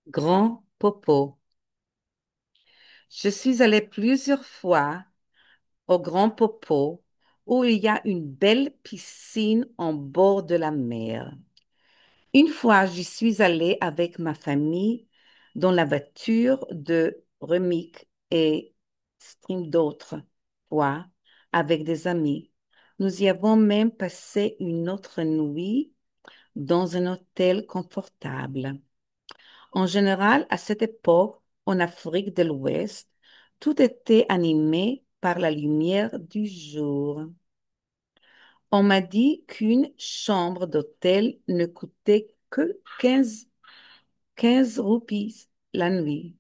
Grand Popo. Je suis allée plusieurs fois au Grand Popo où il y a une belle piscine en bord de la mer. Une fois, j'y suis allée avec ma famille dans la voiture de Remick et stream d'autres fois avec des amis. Nous y avons même passé une autre nuit dans un hôtel confortable. En général, à cette époque, en Afrique de l'Ouest, tout était animé par la lumière du jour. On m'a dit qu'une chambre d'hôtel ne coûtait que quinze roupies la nuit.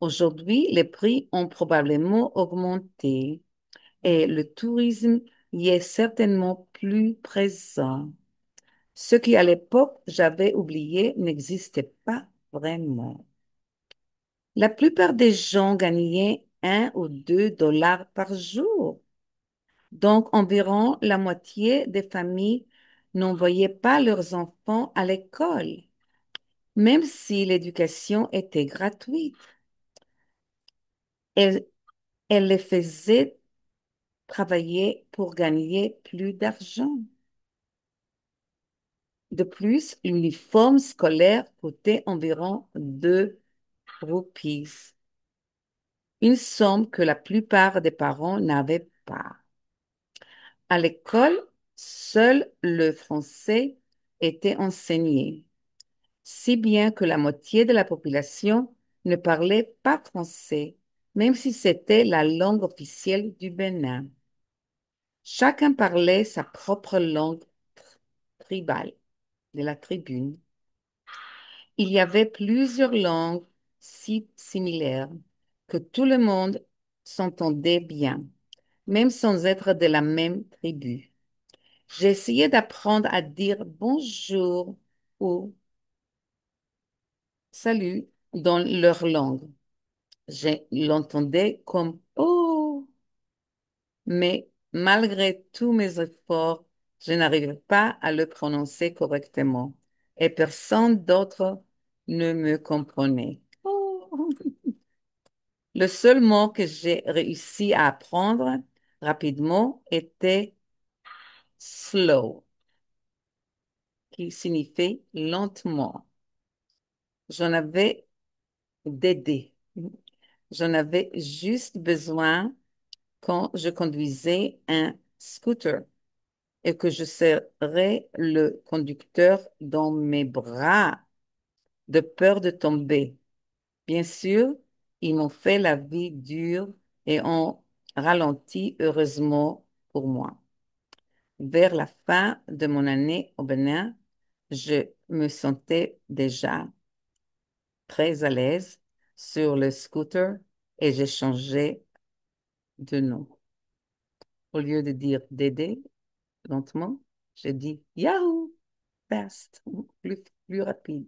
Aujourd'hui, les prix ont probablement augmenté et le tourisme y est certainement plus présent. Ce qui, à l'époque, j'avais oublié n'existait pas vraiment. La plupart des gens gagnaient 1 ou 2 dollars par jour. Donc, environ la moitié des familles n'envoyaient pas leurs enfants à l'école, même si l'éducation était gratuite. Elles, elles les faisaient travailler pour gagner plus d'argent. De plus, l'uniforme scolaire coûtait environ 2 roupies, une somme que la plupart des parents n'avaient pas. À l'école, seul le français était enseigné, si bien que la moitié de la population ne parlait pas français, même si c'était la langue officielle du Bénin. Chacun parlait sa propre langue tribale de la tribune. Il y avait plusieurs langues si similaires que tout le monde s'entendait bien, même sans être de la même tribu. J'ai essayé d'apprendre à dire bonjour ou salut dans leur langue. Je l'entendais comme oh, mais malgré tous mes efforts, je n'arrivais pas à le prononcer correctement et personne d'autre ne me comprenait. Oh. Le seul mot que j'ai réussi à apprendre rapidement était slow, qui signifie lentement. J'en avais d'aider. J'en avais juste besoin quand je conduisais un scooter et que je serrais le conducteur dans mes bras de peur de tomber. Bien sûr, ils m'ont fait la vie dure et ont ralenti heureusement pour moi. Vers la fin de mon année au Bénin, je me sentais déjà très à l'aise sur le scooter et j'ai changé de nom. Au lieu de dire Dédé lentement, j'ai dit Yahoo! Fast, plus rapide.